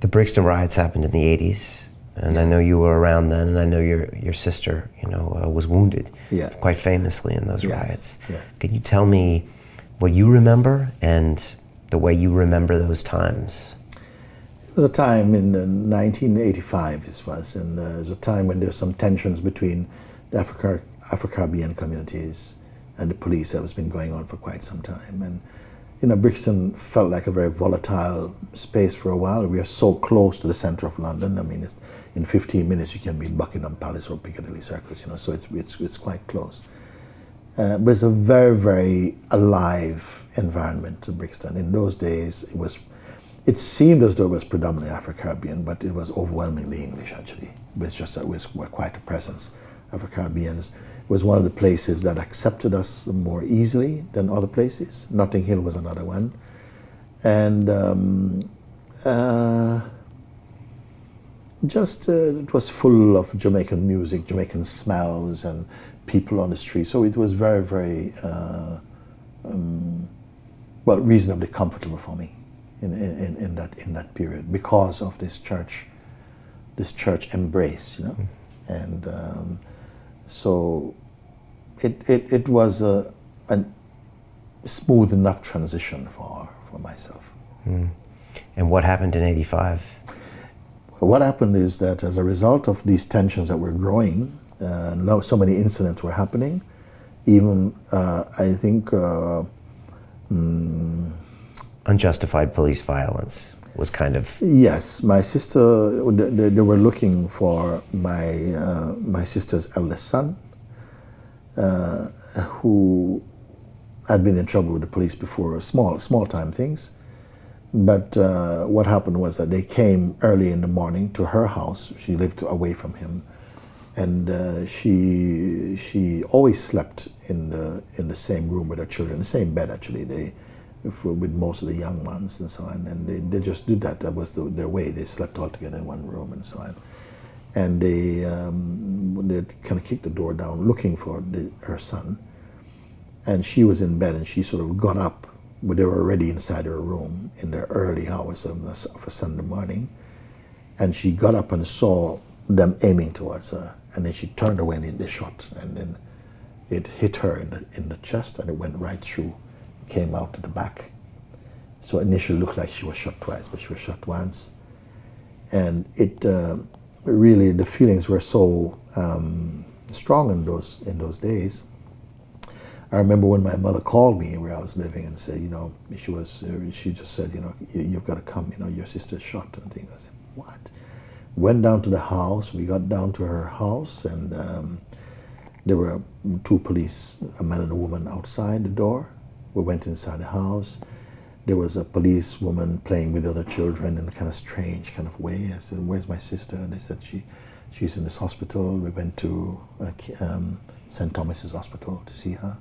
The Brixton riots happened in the 80s, and I know you were around then, and I know your sister, was wounded quite famously in those riots. Yeah. Can you tell me what you remember and the way you remember those times? It was a time in 1985, this was, and it was a time when there were some tensions between the Afro-Caribbean communities and the police that has been going on for quite some time. And Brixton felt like a very volatile space for a while. We are so close to the center of London. I mean, in 15 minutes you can be in Buckingham Palace or Piccadilly Circus, so it's quite close. But it's a very, very alive environment to Brixton. In those days, it seemed as though it was predominantly Afro-Caribbean, but it was overwhelmingly English, actually. But it's just that we were quite a presence. Afro-Caribbeans was one of the places that accepted us more easily than other places. Notting Hill was another one. And it was full of Jamaican music, Jamaican smells, and people on the street. So it was very, very, reasonably comfortable for me in that period because of this church embrace, And so it was a smooth enough transition for myself. Mm. And what happened in 85? What happened is that as a result of these tensions that were growing, now so many incidents were happening, even I think unjustified police violence was kind of... Yes, my sister, they were looking for my sister's eldest son, who had been in trouble with the police before, small time things. But what happened was that they came early in the morning to her house. She lived away from him, and she always slept in the same room with her children, the same bed actually. With most of the young ones and so on, and they just did that. That was their way. They slept all together in one room and so on. And they kind of kicked the door down looking for her son. And she was in bed, and she sort of got up. They were already inside her room in the early hours of a Sunday morning. And she got up and saw them aiming towards her. And then she turned away and they shot. And then it hit her in the chest, and it went right through. Came out to the back. So initially looked like she was shot twice, but she was shot once. And it really, the feelings were so strong in those days. I remember when my mother called me where I was living and said, she just said, you've got to come, your sister's shot and things. I said, what? Went down to the house. We got down to her house, and there were two police, a man and a woman outside the door. We went inside the house. There was a police woman playing with the other children in a kind of strange kind of way. I said, where's my sister? And they said, she's in this hospital. We went to St. Thomas's Hospital to see her.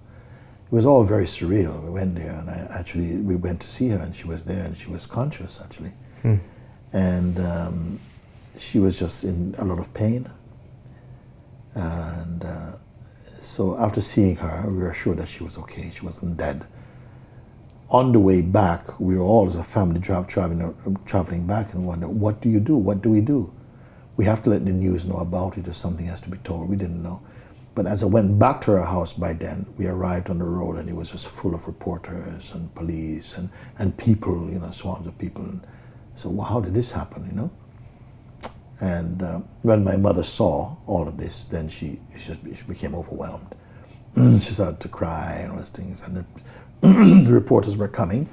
It was all very surreal. We went there, and we went to see her, and she was there, and she was conscious, actually. Hmm. And she was just in a lot of pain. And so after seeing her, we were sure that she was okay. She wasn't dead. On the way back, we were all as a family traveling back and wondered, what do you do? What do we do? We have to let the news know about it, or something has to be told. We didn't know. But as I went back to our house by then, we arrived on the road, and it was just full of reporters and police and people, swarms of people. And so, well, how did this happen, And when my mother saw all of this, then she became overwhelmed. She started to cry and all those things. And the reporters were coming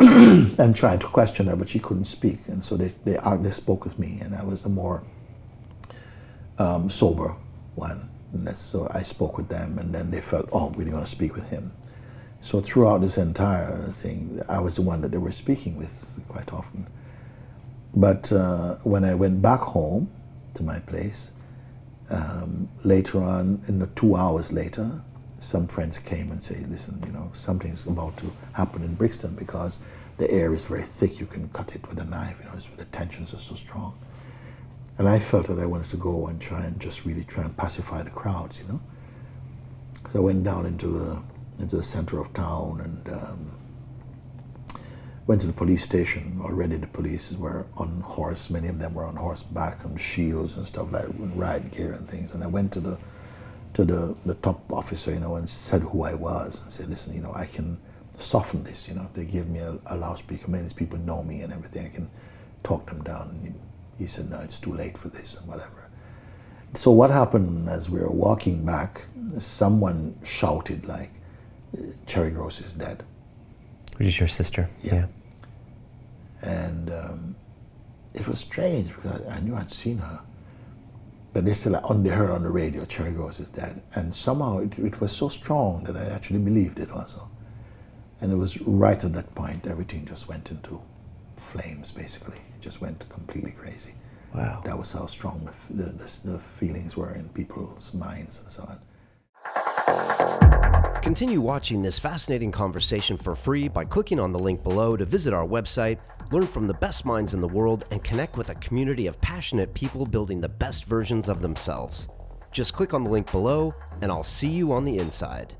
and trying to question her, but she couldn't speak. And so they spoke with me, and I was a more sober one. And so I spoke with them, and then they felt, oh, we're going to speak with him. So throughout this entire thing, I was the one that they were speaking with quite often. But when I went back home to my place, later on, 2 hours later, some friends came and said, listen, something's about to happen in Brixton because the air is very thick. You can cut it with a knife, the tensions are so strong. And I felt that I wanted to go and try and pacify the crowds, So I went down into the center of town, and Went to the police station. Already the police were on horse. Many of them were on horseback and shields and stuff like that, and riot gear and things. And I went to the top officer, and said who I was and said, listen, I can soften this. If they give me a loudspeaker, many people know me and everything. I can talk them down. And he said, no, it's too late for this and whatever. So what happened as we were walking back, someone shouted like, Cherry Gross is dead. Which is your sister? Yeah. And it was strange because I knew I'd seen her. But they said, they heard on the radio, Cherry Gross is dead. And somehow it was so strong that I actually believed it also. And it was right at that point, everything just went into flames, basically. It just went completely crazy. Wow. That was how strong the feelings were in people's minds and so on. Continue watching this fascinating conversation for free by clicking on the link below to visit our website, learn from the best minds in the world, and connect with a community of passionate people building the best versions of themselves. Just click on the link below, and I'll see you on the inside.